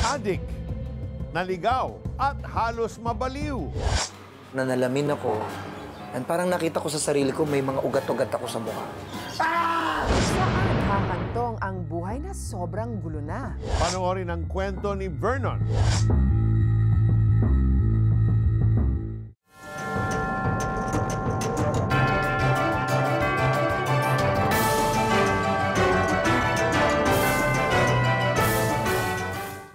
Adik, naligaw at halos mabaliw. Nanalamin ako, and parang nakita ko sa sarili ko may mga ugat-ugat ako sa mukha. Saan hahantong ang buhay na sobrang gulo na? Panoorin ang kwento ni Vernon.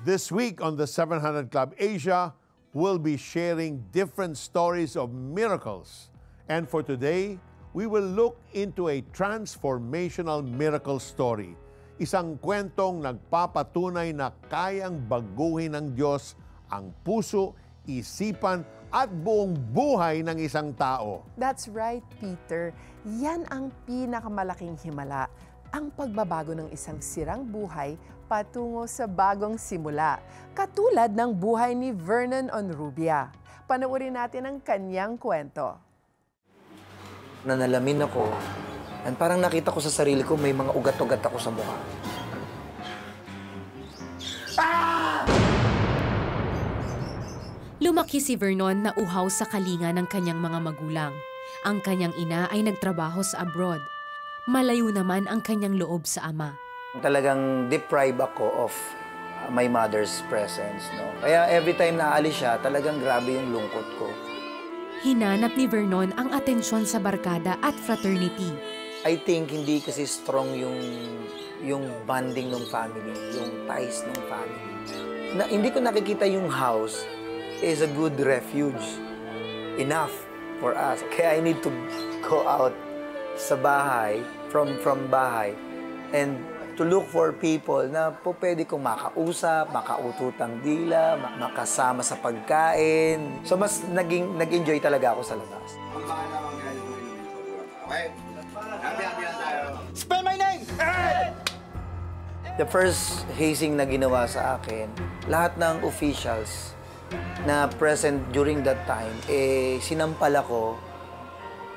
This week on the 700 Club Asia, we'll be sharing different stories of miracles. And for today, we will look into a transformational miracle story. Isang kwentong nagpapatunay na kayang baguhin ng Diyos ang puso, isipan at buong buhay ng isang tao. That's right, Peter. Yan ang pinakamalaking himala, ang pagbabago ng isang sirang buhay patungo sa bagong simula. Katulad ng buhay ni Vernon Onrubia. Panoorin natin ang kanyang kwento. Nanalamin ako, and parang nakita ko sa sarili ko may mga ugat-ugat ako sa mukha. Lumaki si Vernon na uhaw sa kalinga ng kanyang mga magulang. Ang kanyang ina ay nagtrabaho sa abroad. Malayo naman ang kanyang loob sa ama. Talagang deprive ako of my mother's presence, no? Kaya every time na aalis siya, talagang grabe yung lungkot ko. Hinanap ni Vernon ang atensyon sa barkada at fraternity. I think hindi kasi strong yung bonding ng family, yung ties ng family. Hindi ko nakikita yung house is a good refuge enough for us. Kaya I need to go out sa bahay, from bahay, and to look for people na po pwede kong makausap, makaututang dila, makasama sa pagkain. So mas nag-enjoy talaga ako sa labas. Spell my name! The first hazing na ginawa sa akin, lahat ng officials na present during that time, sinampal ako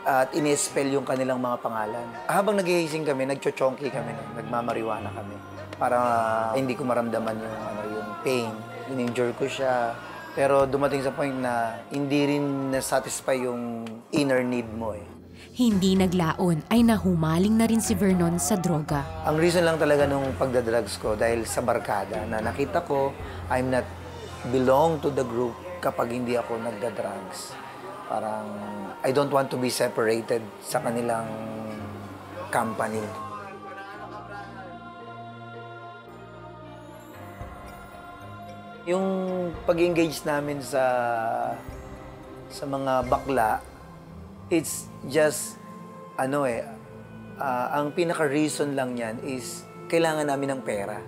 at in-spell yung kanilang mga pangalan. Habang nag-hazing kami, nagchochonki kami, nagmamariwana kami para hindi ko maramdaman yung pain. In-injure ko siya. Pero dumating sa point na hindi rin na-satisfy yung inner need mo eh. Hindi naglaon ay nahumaling na rin si Vernon sa droga. Ang reason lang talaga nung pagdadrugs ko dahil sa barkada na nakita ko I'm not belong to the group kapag hindi ako nagdadrugs. Parang I don't want to be separated sa kanilang company. Yung pag-engage namin sa mga bakla, it's just, ang pinaka-reason lang yan is kailangan namin ng pera.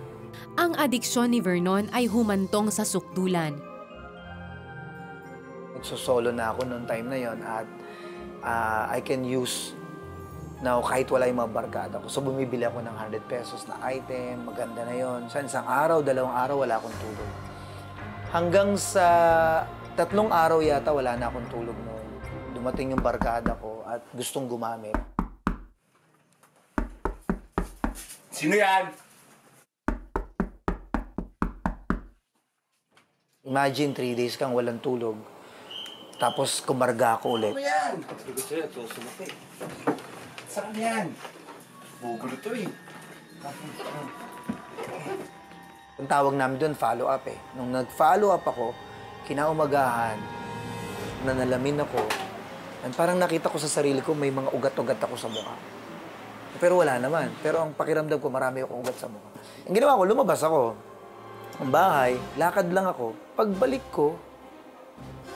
Ang adiksyon ni Vernon ay humantong sa sukdulan. Nagsosolo na ako noong time na yon at I can use now kahit wala yung mga barkada ko. So bumibili ako ng 100 pesos na item, maganda na yon. Sa isang araw, 2 araw, wala akong tulog. Hanggang sa 3 araw yata, wala na akong tulog noon. Dumating yung barkada ko at gustong gumamit. Sino yan? Imagine, 3 days kang walang tulog. Tapos kumarga ako ulit. Ano yan? Sabi sa'yo, ito sumaki. Saan yan? Bugulo to eh. Ang tawag namin doon, follow-up eh. Nung nag-follow up ako, kinaumagahan, nanalamin ako, and parang nakita ko sa sarili ko may mga ugat-ugat ako sa mukha. Pero wala naman. Pero ang pakiramdam ko, marami akong ugat sa mukha. Ang ginawa ko, lumabas ako. Ang bahay, lakad lang ako. Pagbalik ko,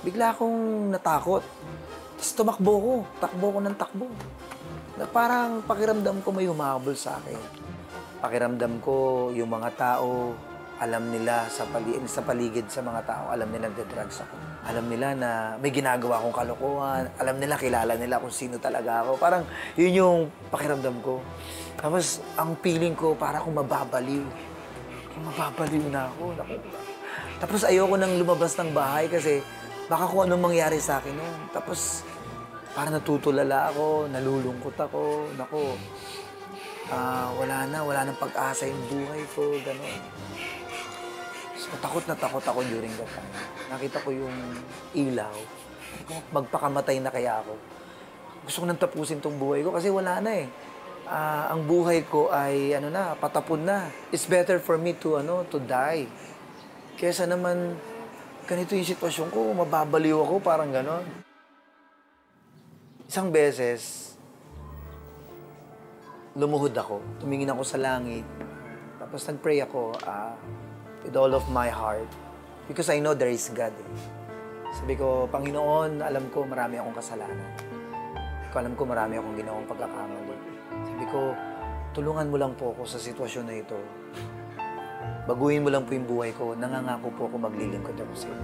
bigla akong natakot. Tapos tumakbo ko. Takbo ko ng takbo. Na parang pakiramdam ko may humahabol sa akin. Pakiramdam ko yung mga tao, alam nila sa paligid sa mga tao, alam nila nagda-drugs ako. Alam nila na may ginagawa akong kalokohan. Alam nila, kilala nila kung sino talaga ako. Parang yun yung pakiramdam ko. Tapos ang feeling ko, parang akong mababaliw. Mababaliw na ako. Tapos ayoko nang lumabas ng bahay kasi baka kung anong mangyari sa akin noon. Tapos parang natutulala ako, nalulungkot ako. Naku, wala nang pag-asa yung buhay ko, gano'n. So, So, takot na takot ako during that time. Nakita ko yung ilaw. Magpakamatay na kaya ako. Gusto ko nang tapusin tong buhay ko kasi wala na eh. Ang buhay ko ay patapon na. It's better for me to die. Kesa naman ganito yung sitwasyon ko, mababaliw ako, parang ganon. Isang beses, lumuhod ako. Tumingin ako sa langit. Tapos nag-pray ako with all of my heart. Because I know there is God. Sabi ko, Panginoon, alam ko marami akong kasalanan. Alam ko marami akong ginawang pagkakamali. Sabi ko, tulungan mo lang po ako sa sitwasyon na ito. Baguhin mo lang po yung buhay ko. Nangangako po ako maglilingkod ako sa iyo.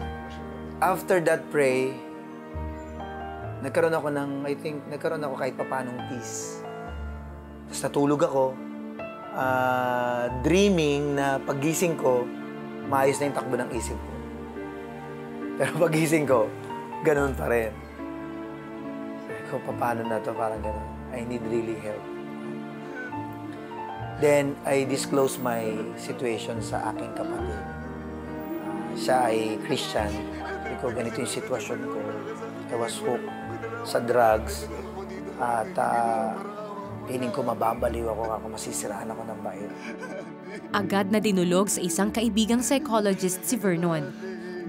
After that pray, nagkaroon ako kahit papanong peace. Tapos natulog ako, dreaming na paggising ko, maayos na yung takbo ng isip ko. Pero paggising ko, ganun pa rin. Sabi ko, paano na to? Parang ganun. I need really help. Then, I disclosed my situation sa aking kapatid. Siya ay Christian. Sabi ko, ganito yung sitwasyon ko. I was hooked sa drugs. At piling ko mababaliw ako masisiraan ako ng bayan. Agad na dinulog sa isang kaibigang psychologist si Vernon.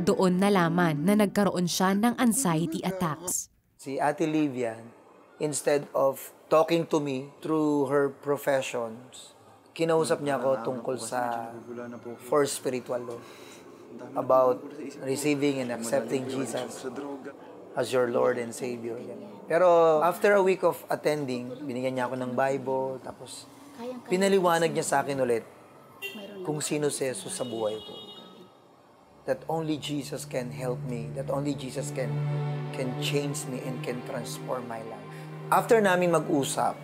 Doon nalaman na nagkaroon siya ng anxiety attacks. Si Ate Livian, instead of talking to me through her professions, kinausap niya ako tungkol sa for spiritual law. About receiving and accepting Jesus as your Lord and Savior. Pero after a week of attending, binigyan niya ako ng Bible, tapos pinaliwanag niya sa akin ulit kung sino si Jesus sa buhay ko. That only Jesus can help me, that only Jesus can change me and can transform my life. After namin mag-usap,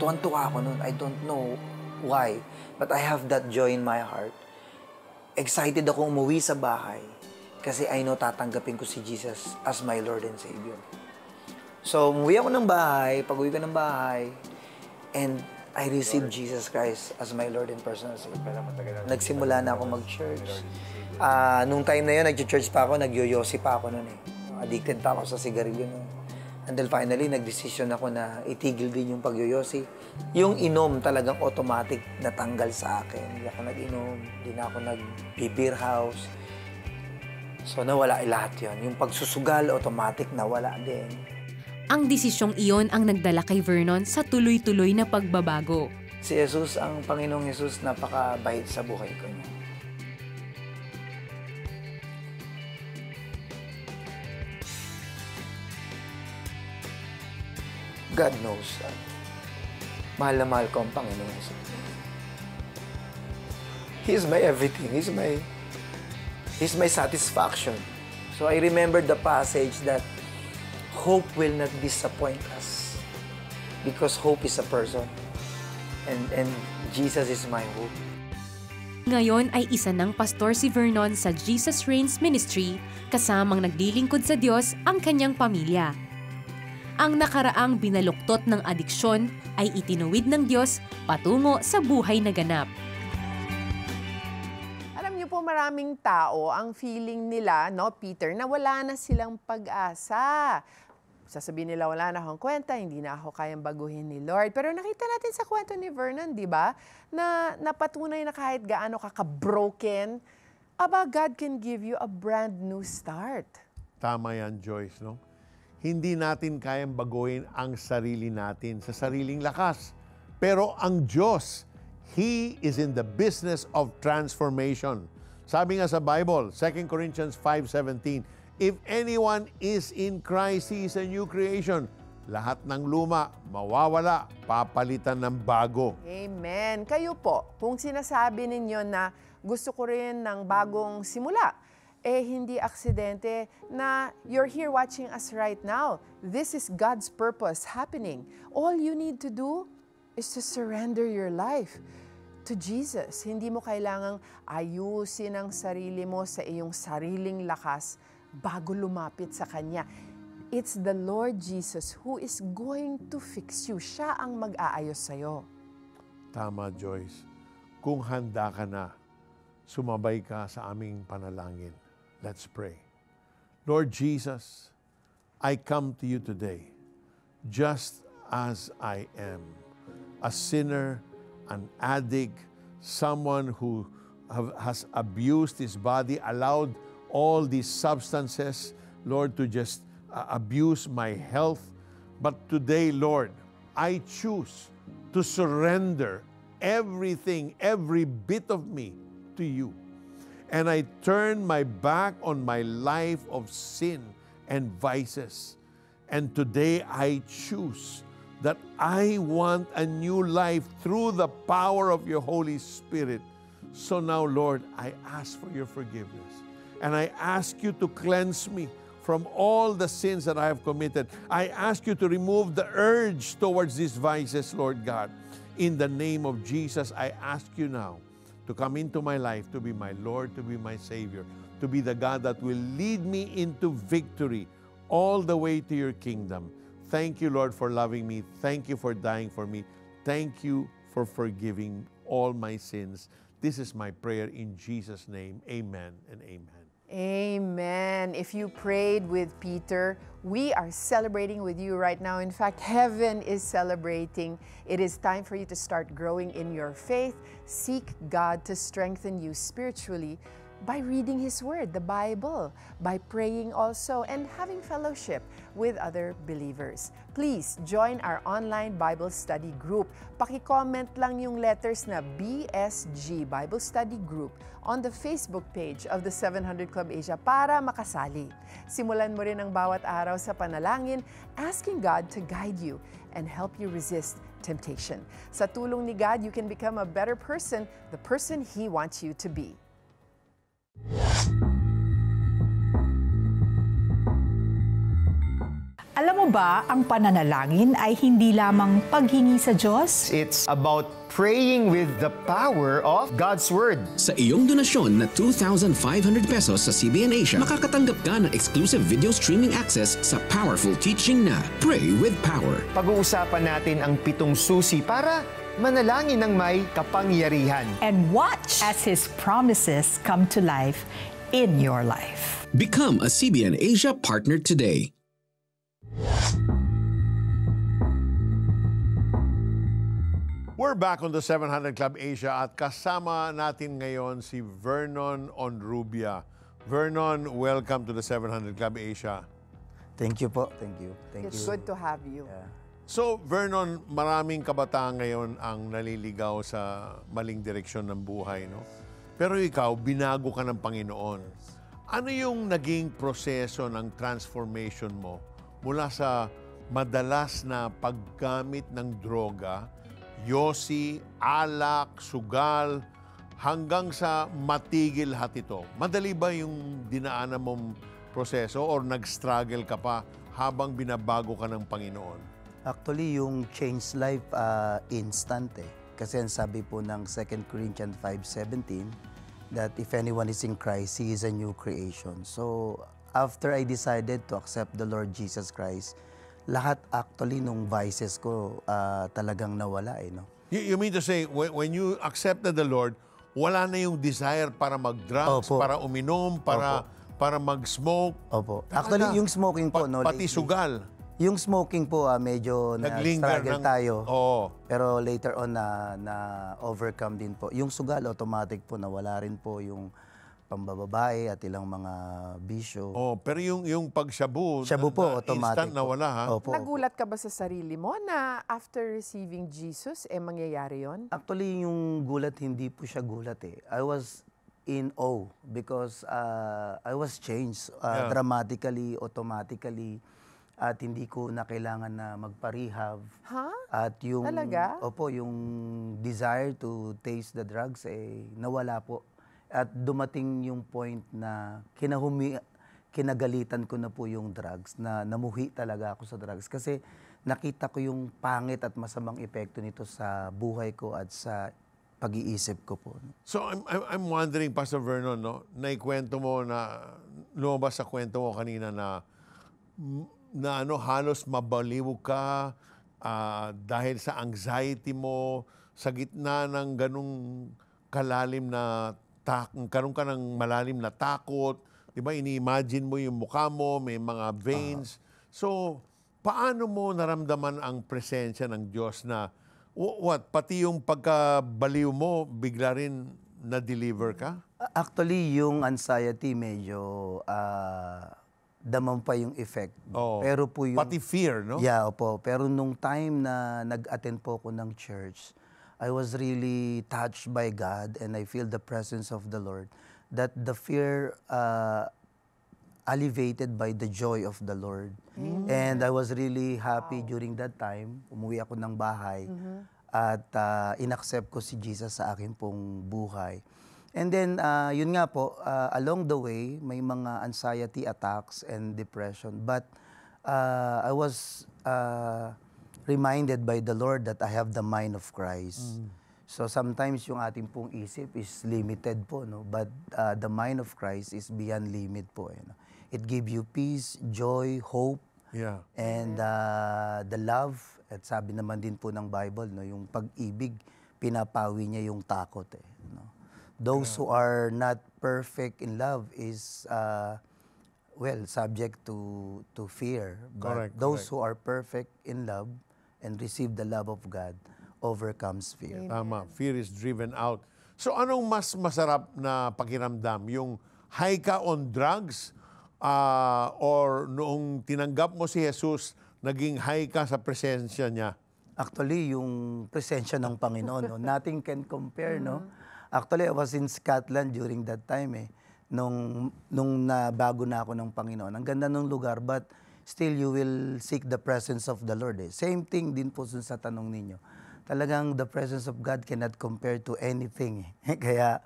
tuwan-tuwa ako noon. I don't know why, but I have that joy in my heart. Excited ako umuwi sa bahay kasi I know tatanggapin ko si Jesus as my Lord and Savior. So, umuwi ako ng bahay, pag-uwi ko ng bahay, and I received Jesus Christ as my Lord and personal Savior. Nagsimula na ako mag-church. Nung time na yun, nag-church pa ako, nag-yoyosi pa ako noon eh. Addicted pa ako sa sigarilyo noon. Until finally, nag-decision ako na itigil din yung pagyoyosi. Yung inom talagang automatic natanggal sa akin. Hindi ako nag-inom, hindi na ako nag-beer house. So nawala lahat yun. Yung pagsusugal, automatic nawala din. Ang desisyong iyon ang nagdala kay Vernon sa tuloy-tuloy na pagbabago. Si Jesus, ang Panginoong Jesus, napakabait sa buhay ko niya. God knows. Mahal na mahal ko ang Panginoon Jesus. He is my everything. He's my satisfaction. So I remember the passage that hope will not disappoint us because hope is a person. And Jesus is my hope. Ngayon ay isa ng pastor si Vernon sa Jesus Reigns Ministry kasamang naglilingkod sa Diyos ang kanyang pamilya. Ang nakaraang binaluktot ng adiksyon ay itinuwid ng Diyos patungo sa buhay na ganap. Alam niyo po, maraming tao ang feeling nila, Peter, na wala na silang pag-asa. Sasabihin nila, wala na akong kwenta, hindi na ako kayang baguhin ni Lord. Pero nakita natin sa kwento ni Vernon, di ba, na napatunay na kahit gaano ka-broken, God can give you a brand new start. Tama yan, Joyce, no? Hindi natin kayang baguhin ang sarili natin sa sariling lakas. Pero ang Diyos, He is in the business of transformation. Sabi nga sa Bible, 2 Corinthians 5:17, if anyone is in Christ, he is a new creation. Lahat ng luma, mawawala, papalitan ng bago. Amen. Kayo po, kung sinasabi ninyo na gusto ko rin ng bagong simula, hindi aksidente na you're here watching us right now. This is God's purpose happening. All you need to do is to surrender your life to Jesus. Hindi mo kailangang ayusin ang sarili mo sa iyong sariling lakas bago lumapit sa Kanya. It's the Lord Jesus who is going to fix you. Siya ang mag-aayos sa'yo. Tama, Joyce. Kung handa ka na, sumabay ka sa aming panalangin. Let's pray. Lord Jesus, I come to you today just as I am, a sinner, an addict, someone who has abused his body, allowed all these substances, Lord, to just abuse my health. But today, Lord, I choose to surrender everything, every bit of me to you. And I turn my back on my life of sin and vices. And today I choose that I want a new life through the power of your Holy Spirit. So now, Lord, I ask for your forgiveness. And I ask you to cleanse me from all the sins that I have committed. I ask you to remove the urge towards these vices, Lord God. In the name of Jesus, I ask you now to come into my life, to be my Lord, to be my Savior, to be the God that will lead me into victory all the way to your kingdom. Thank you, Lord, for loving me. Thank you for dying for me. Thank you for forgiving all my sins. This is my prayer in Jesus' name. Amen and amen. Amen. If you prayed with Peter, we are celebrating with you right now. In fact, heaven is celebrating. It is time for you to start growing in your faith. Seek God to strengthen you spiritually by reading His Word, the Bible, by praying also, and having fellowship with other believers. Please join our online Bible study group. Paki-comment lang yung letters na BSG, Bible Study Group, on the Facebook page of the 700 Club Asia para makasali. Simulan mo rin ang bawat araw sa panalangin, asking God to guide you and help you resist temptation. Sa tulong ni God, you can become a better person, the person He wants you to be. Alam mo ba, ang pananalangin ay hindi lamang paghingi sa Diyos? It's about praying with the power of God's Word. Sa iyong donasyon na 2,500 pesos sa CBN Asia, makakatanggap ka ng exclusive video streaming access sa powerful teaching na Pray with Power. Pag-uusapan natin ang 7 susi para manalangin ng may kapangyarihan. And watch as His promises come to life in your life. Become a CBN Asia partner today. We're back on the 700 Club Asia at kasama natin ngayon si Vernon Onrubia. Vernon, welcome to the 700 Club Asia. Thank you po. Thank you. Thank It's you. good to have you. Yeah. So, Vernon, maraming kabataan ngayon ang naliligaw sa maling direksyon ng buhay, no? Pero ikaw, binago ka ng Panginoon. Ano yung naging proseso ng transformation mo mula sa madalas na paggamit ng droga, yosi, alak, sugal, hanggang sa matigil lahat ito? Madali ba yung dinaanan mong proseso or nag-struggle ka pa habang binabago ka ng Panginoon? Actually, yung change life instant eh. Kasi ang sabi po ng 2 Corinthians 5:17 that if anyone is in Christ, he is a new creation. So, after I decided to accept the Lord Jesus Christ, lahat actually nung vices ko talagang nawala eh, no? You mean to say, when you accepted the Lord, wala na yung desire para mag-drugs, Opo. para uminom, para mag-smoke? Opo. Talaga? Actually, yung smoking po, no? Pati lately- sugal. Yung smoking po, medyo Naglinger na-struggle ng- tayo. Oo. Pero later on, na-overcome din po. Yung sugal, automatic po, nawala rin po yung pambababae at ilang mga bisyo. Oh, pero yung pag-shabu, Shabu po, automatic instant nawala, ha? Opo. Nagulat ka ba sa sarili mo na after receiving Jesus, mangyayari yon? Actually, yung gulat, hindi po siya gulat eh. I was in awe because I was changed Yeah. dramatically, automatically, at hindi ko na kailangan na magpa-rehab. Ha? At yung, Talaga? Opo, yung desire to taste the drugs, nawala po. At dumating yung point na kinagalitan ko na po yung drugs, na namuhi talaga ako sa drugs. Kasi nakita ko yung pangit at masamang epekto nito sa buhay ko at sa pag-iisip ko po. So, I'm wondering, Pastor Vernon, no? Naikwento mo na, lumabas sa kwento mo kanina na halos mabaliw ka dahil sa anxiety mo, sa gitna ng ganung kalalim na karoon ka ng malalim na takot, di ba? Ini-imagine mo yung mukha mo, may mga veins. So, paano mo naramdaman ang presensya ng Diyos na, pati yung pagkabaliw mo, bigla rin na-deliver ka? Actually, yung anxiety medyo damang pa yung effect. Oh, pero po yung, pati fear, no? Yeah, opo. Pero nung time na nag-attend po ako ng church, I was really touched by God and I feel the presence of the Lord. That the fear alleviated by the joy of the Lord. And I was really happy during that time. Umuwi ako ng bahay at inaccept ko si Jesus sa aking pong buhay. And then, yun nga po, along the way, may mga anxiety attacks and depression. But I was reminded by the Lord that I have the mind of Christ. So sometimes yung ating pong isip is limited po, no? But the mind of Christ is beyond limit po. You know? It gives you peace, joy, hope, and the love. At sabi naman din po ng Bible, no? Yung pag-ibig, pinapawi niya yung takot. No? Those who are not perfect in love is, subject to fear. But those who are perfect in love and receive the love of God overcomes fear. Tama. Fear is driven out. So anong mas masarap na pakiramdam? Yung high ka on drugs or noong tinanggap mo si Jesus, naging high ka sa presensya niya? Actually, yung presensya ng Panginoon, no? Nothing can compare, no? Actually, I was in Scotland during that time, nung bago na ako ng Panginoon. Ang ganda ng lugar, but still you will seek the presence of the Lord. Same thing din po sa tanong ninyo. Talagang the presence of God cannot compare to anything. Kaya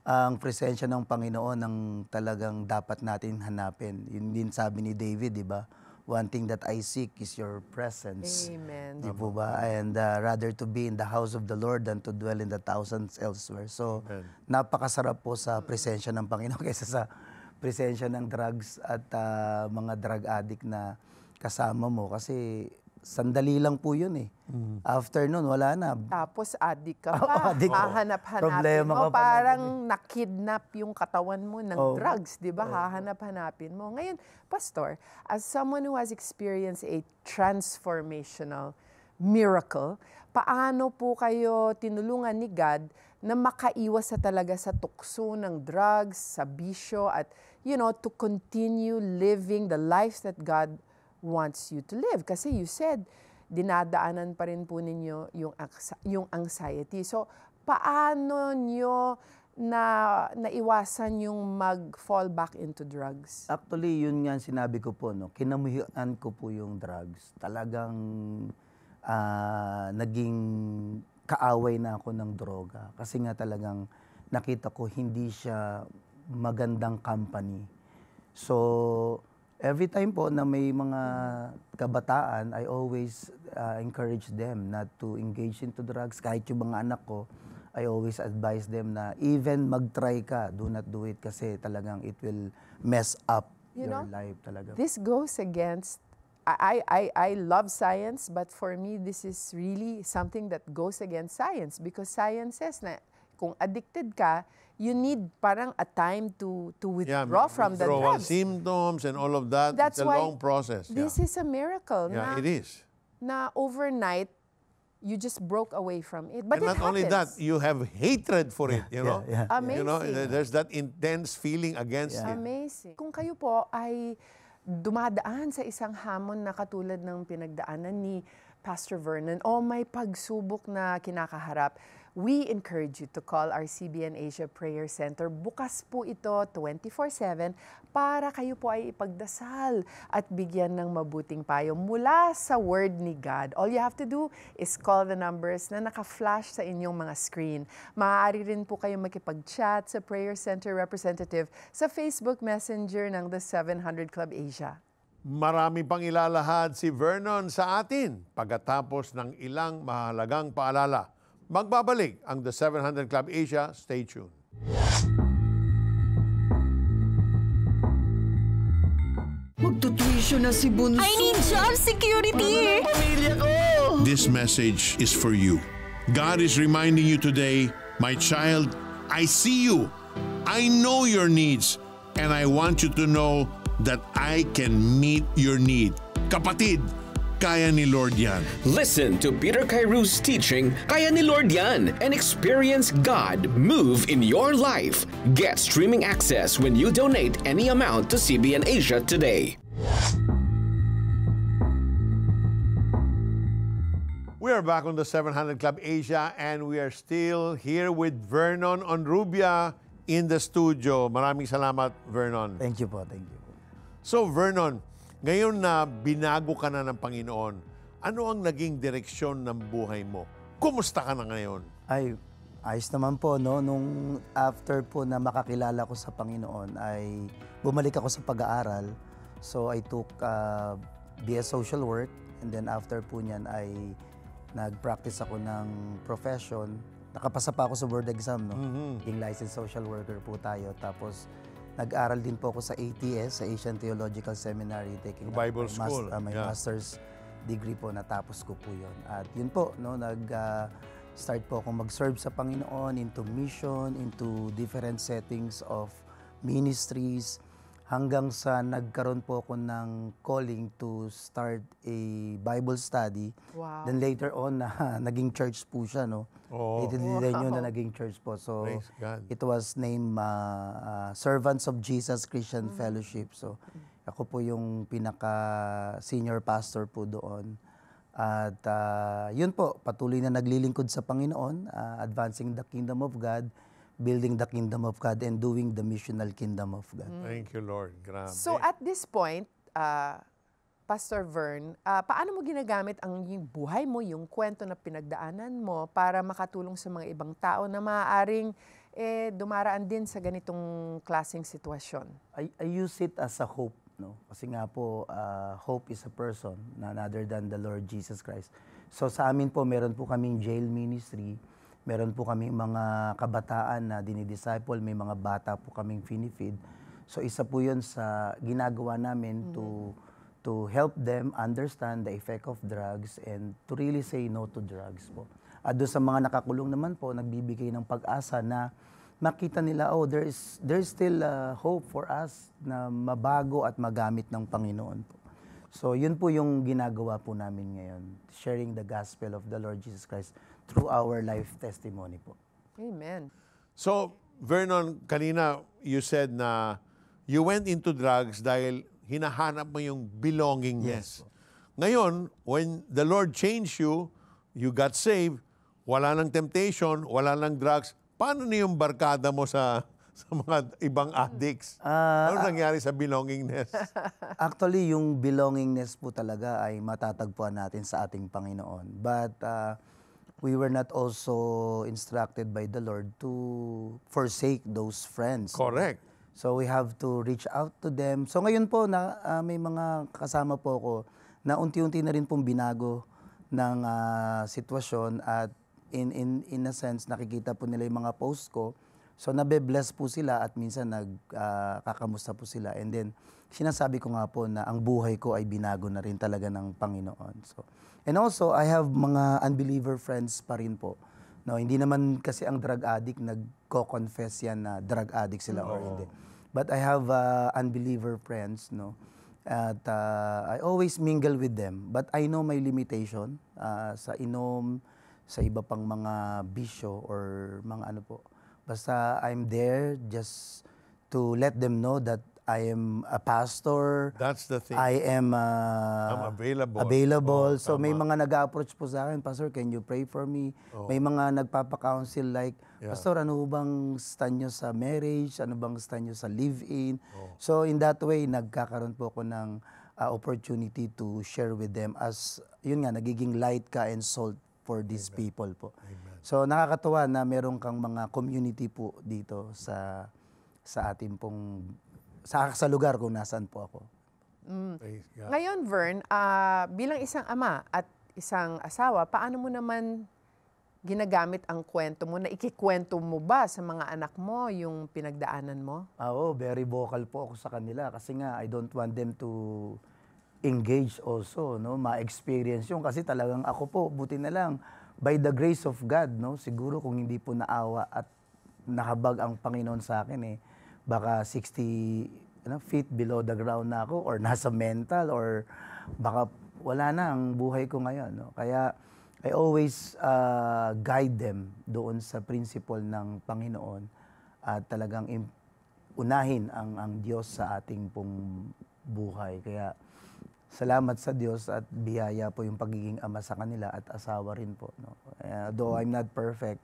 ang presensya ng Panginoon ang talagang dapat natin hanapin. Yun din sabi ni David, di ba? One thing that I seek is your presence. Amen. Di po ba? And rather to be in the house of the Lord than to dwell in the thousands elsewhere. So, napakasarap po sa presensya ng Panginoon kaysa sa presensya ng drugs at mga drug addict na kasama mo. Kasi sandali lang po yun After nun, wala na. Tapos addict ka pa. Hahanap-hanapin Problema mo. ka pa Parang nakidnap yung katawan mo ng drugs, di ba? Hahanap-hanapin mo. Ngayon, Pastor, as someone who has experienced a transformational miracle, paano po kayo tinulungan ni God na makaiwas sa talaga sa tukso ng drugs, sa bisyo, at, to continue living the life that God wants you to live? Kasi you said, dinadaanan pa rin po ninyo yung anxiety. So, paano nyo naiwasan yung mag-fall back into drugs? Actually, yun nga sinabi ko po, no? Kinamuhian ko po yung drugs. Talagang naging kaaway na ako ng droga. Kasi nga talagang nakita ko hindi siya magandang company. So, every time po na may mga kabataan, I always encourage them not to engage into drugs. Kahit yung mga anak ko, I always advise them na even mag-try ka, do not do it kasi talagang it will mess up your life talaga. This goes against, I love science, but for me, this is really something that goes against science because science says na kung addicted ka, you need parang a time to withdraw from the drugs. Symptoms and all of that. That's it's a long process. This is a miracle. Yeah, it is. Na overnight, you just broke away from it. But and not only that, you have hatred for it, you know? Amazing. There's that intense feeling against it. Amazing. Kung kayo po ay dumadaan sa isang hamon na katulad ng pinagdaanan ni Pastor Vernon o may pagsubok na kinakaharap, we encourage you to call our CBN Asia Prayer Center. Bukas po ito 24/7 para kayo po ay ipagdasal at bigyan ng mabuting payo mula sa Word ni God. All you have to do is call the numbers na naka-flash sa inyong mga screen. Maaari rin po kayo makipag-chat sa Prayer Center representative sa Facebook Messenger ng The 700 Club Asia. Marami pang ilalahad si Vernon sa atin pagkatapos ng ilang mahalagang paalala. Magbabalik ang The 700 Club Asia. Stay tuned. Magtutuition na si Bunso. I need job security! Pamilya ko! This message is for you. God is reminding you today, my child, I see you. I know your needs, and I want you to know that I can meet your need. Kapatid, kaya ni Lord yan. Listen to Peter Kairou's teaching, Kaya ni Lord Yan, and experience God move in your life. Get streaming access when you donate any amount to CBN Asia today. We are back on the 700 Club Asia and we are still here with Vernon Onrubia in the studio. Maraming salamat, Vernon. Thank you po, thank you po. So, Vernon, ngayon na binago ka na ng Panginoon, ano ang naging direksyon ng buhay mo? Kumusta ka na ngayon? Ay, ayos naman po, no? Nung after po na makakilala ko sa Panginoon, ay bumalik ako sa pag-aaral. So, I took BS Social Work and then after po niyan ay nag-practice ako ng profession. Nakapasa pa ako sa board exam, no? Yung licensed social worker po tayo. Tapos, nag-aral din po ako sa ATS, sa Asian Theological Seminary, taking Bible School. My master's degree po, natapos ko po yun. At yun po, no, nag-start po akong mag-serve sa Panginoon into mission, into different settings of ministries, hanggang sa nagkaroon po ako ng calling to start a Bible study. Wow. Then later on, naging church po siya, no? Nyo na naging church po. So, it was named Servants of Jesus Christian Fellowship. So, ako po yung pinaka-senior pastor po doon. At yun po, patuloy na naglilingkod sa Panginoon, advancing the kingdom of God, building the kingdom of God, and doing the missional kingdom of God. Thank you, Lord. Grabe. So at this point, Pastor Vern, paano mo ginagamit ang yung buhay mo, yung kwento na pinagdaanan mo para makatulong sa mga ibang tao na maaaring dumaraan din sa ganitong klaseng sitwasyon? I use it as a hope, no? Kasi nga po, hope is a person, none other than the Lord Jesus Christ. So sa amin po, meron po kaming jail ministry, meron po kaming mga kabataan na dinidisciple, may mga bata po kaming finifeed. So isa po yun sa ginagawa namin to help them understand the effect of drugs and to really say no to drugs po. At doon sa mga nakakulong naman po, nagbibigay ng pag-asa na makita nila, oh, there's still hope for us na mabago at magamit ng Panginoon po. So yun po yung ginagawa po namin ngayon, sharing the gospel of the Lord Jesus Christ through our life testimony po. Amen. So, Vernon, kanina you said na you went into drugs dahil hinahanap mo yung belongingness. Yes. Ngayon, when the Lord changed you, you got saved, wala nang temptation, wala nang drugs, paano na yung barkada mo sa mga ibang addicts? Ano nangyari sa belongingness? Actually, yung belongingness po talaga ay matatagpuan natin sa ating Panginoon. But we were not also instructed by the Lord to forsake those friends. Correct. So we have to reach out to them. So ngayon po, may mga kasama po ako na unti-unti na rin pong binago ng sitwasyon at in a sense, nakikita po nila yung mga post ko. So nabe-bless po sila at minsan nagkakamusta po sila. And then sinasabi ko nga po na ang buhay ko ay binago na rin talaga ng Panginoon. So, and also, I have mga unbeliever friends pa rin po. No, hindi naman kasi ang drug addict nagko-confess yan na drug addict sila or hindi. But I have unbeliever friends, no. At I always mingle with them. But I know my limitation sa inom, sa iba pang mga bisyo or mga ano po. Basta I'm there just to let them know that I am a pastor. That's the thing. I am I'm available. So may mga nag-approach po sa akin, Pastor, can you pray for me? May mga nagpapa-counsel like, Pastor, ano bang stand nyo sa marriage? Ano bang stand nyo sa live-in? So in that way, nagkakaroon po ako ng opportunity to share with them as, yun nga, nagiging light ka and salt for these people po. Amen. So nakakatuwa na meron kang mga community po dito sa ating pong sa lugar kung nasaan po ako. Ngayon, Vern, bilang isang ama at isang asawa, paano mo naman ginagamit ang kwento mo? Na ikikwento mo ba sa mga anak mo yung pinagdaanan mo? Oo, very vocal po ako sa kanila kasi nga I don't want them to engage also, no, ma-experience yung kasi talagang ako po, buti na lang by the grace of God, no, siguro kung hindi po naawa at nakabag ang Panginoon sa akin eh. Baka 60 feet below the ground na ako or nasa mental or baka wala na ang buhay ko ngayon. No? Kaya I always guide them doon sa principle ng Panginoon at talagang unahin ang Diyos sa ating pong buhay. Kaya salamat sa Diyos at biyaya po yung pagiging ama sa kanila at asawa rin po. No? Though I'm not perfect,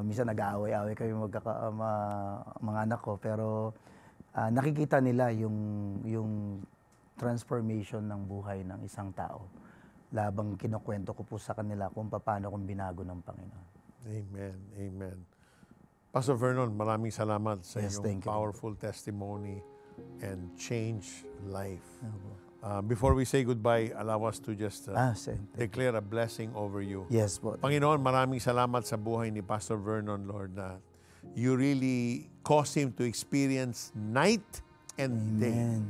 minsan nag-aaway-aaway kami mga anak ko, pero nakikita nila yung transformation ng buhay ng isang tao. Labang kinukwento ko po sa kanila kung paano kung binago ng Panginoon. Amen. Amen. Pastor Vernon, maraming salamat sa iyong powerful testimony and change life. Before we say goodbye, allow us to just declare a blessing over you. Yes po. Panginoon, maraming salamat sa buhay ni Pastor Vernon, Lord, na you really caused him to experience night and day.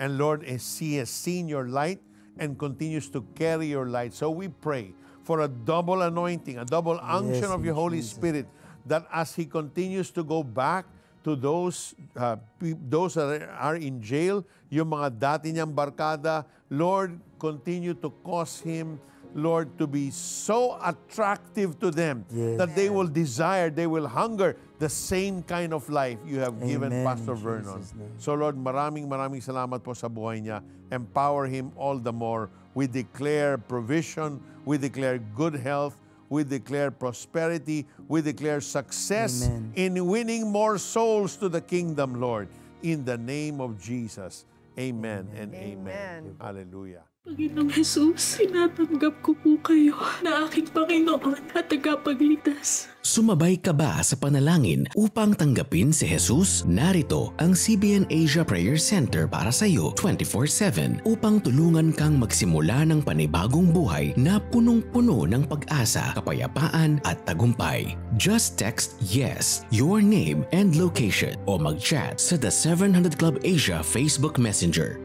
And Lord, as he has seen your light and continues to carry your light, so we pray for a double anointing, a double unction of your Holy Spirit, that as he continues to go back to those that are in jail, yung mga dati niyang barkada, Lord, continue to cause him, Lord, to be so attractive to them that they will desire, they will hunger the same kind of life you have given Pastor Vernon. So Lord, maraming salamat po sa buhay niya. Empower him all the more. We declare provision, we declare good health, we declare prosperity, we declare success in winning more souls to the kingdom, Lord. In the name of Jesus. Amen and amen. Hallelujah. Panginoong Jesus, sinatanggap ko po kayo na aking Panginoon at tagapagligtas. Sumabay ka ba sa panalangin upang tanggapin si Jesus? Narito ang CBN Asia Prayer Center para sa iyo 24/7 upang tulungan kang magsimula ng panibagong buhay na punong-puno ng pag-asa, kapayapaan at tagumpay. Just text YES, your name and location o mag-chat sa The 700 Club Asia Facebook Messenger.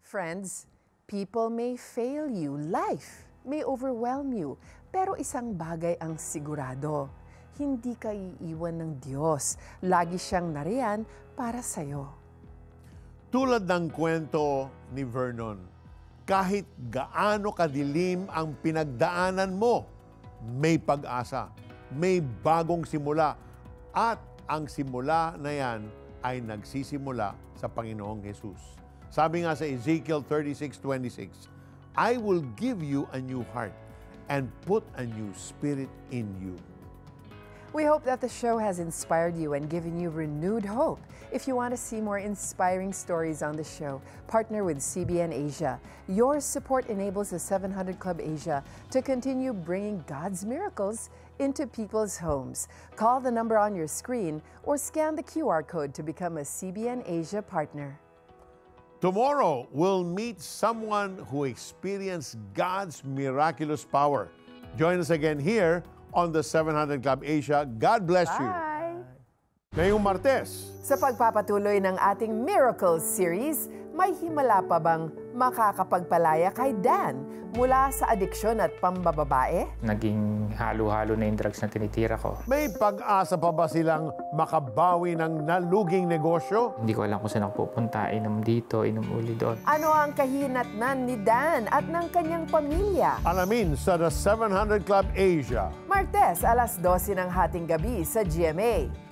Friends, people may fail you, life may overwhelm you, pero isang bagay ang sigurado, hindi ka iiwan ng Diyos. Lagi siyang nariyan para sa'yo. Tulad ng kwento ni Vernon, kahit gaano kadilim ang pinagdaanan mo, may pag-asa, may bagong simula, at ang simula na yan ay nagsisimula sa Panginoong Jesus. Sabi nga sa Ezekiel 36:26, I will give you a new heart and put a new spirit in you. We hope that the show has inspired you and given you renewed hope. If you want to see more inspiring stories on the show, partner with CBN Asia. Your support enables the 700 Club Asia to continue bringing God's miracles into people's homes. Call the number on your screen or scan the QR code to become a CBN Asia partner. Tomorrow, we'll meet someone who experienced God's miraculous power. Join us again here on the 700 Club Asia. God bless you. Ngayong Martes, sa pagpapatuloy ng ating Miracles series, may himala pa bang makakapagpalaya kay Dan mula sa adiksyon at pambababae? Naging halo-halo na yung drugs na tinitira ko. May pag-asa pa ba silang makabawi ng naluging negosyo? Hindi ko alam kung saan ako pupunta, inom dito, inom uli doon. Ano ang kahinatnan ni Dan at ng kanyang pamilya? Alamin sa The 700 Club Asia. Martes, alas 12 ng hating gabi sa GMA.